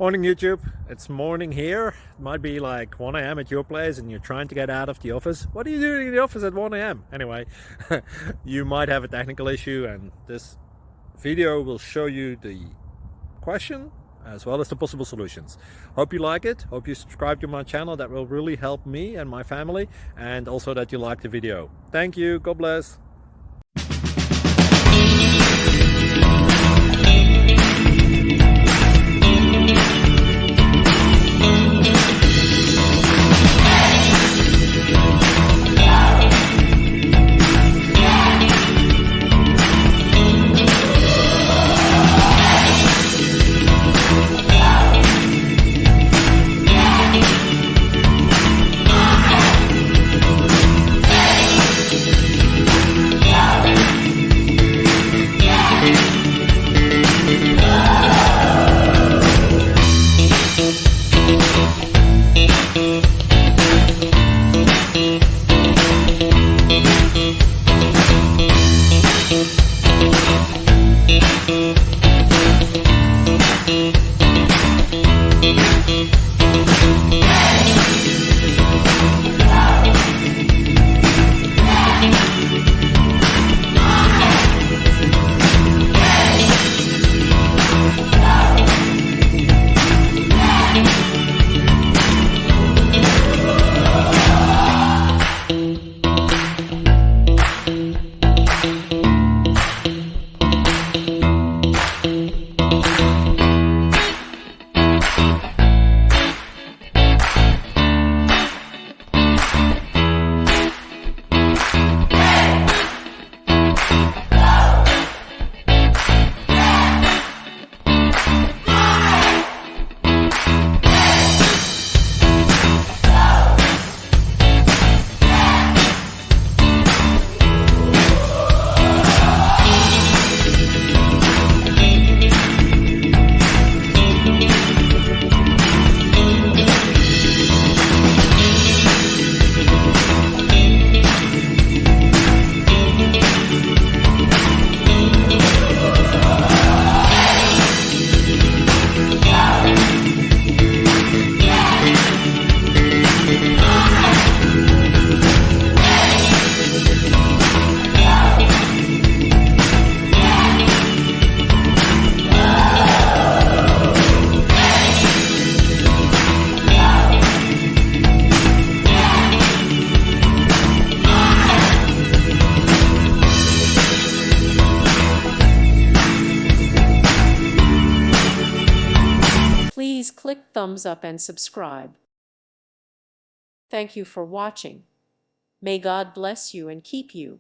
Morning YouTube, it's morning here. It might be like 1 a.m. at your place and you're trying to get out of the office. What are you doing in the office at 1 a.m? Anyway, you might have a technical issue and this video will show you the question as well as the possible solutions. Hope you like it, hope you subscribe to my channel. That will really help me and my family, and also that you like the video. Thank you, God bless. Please click thumbs up and subscribe. Thank you for watching. May God bless you and keep you.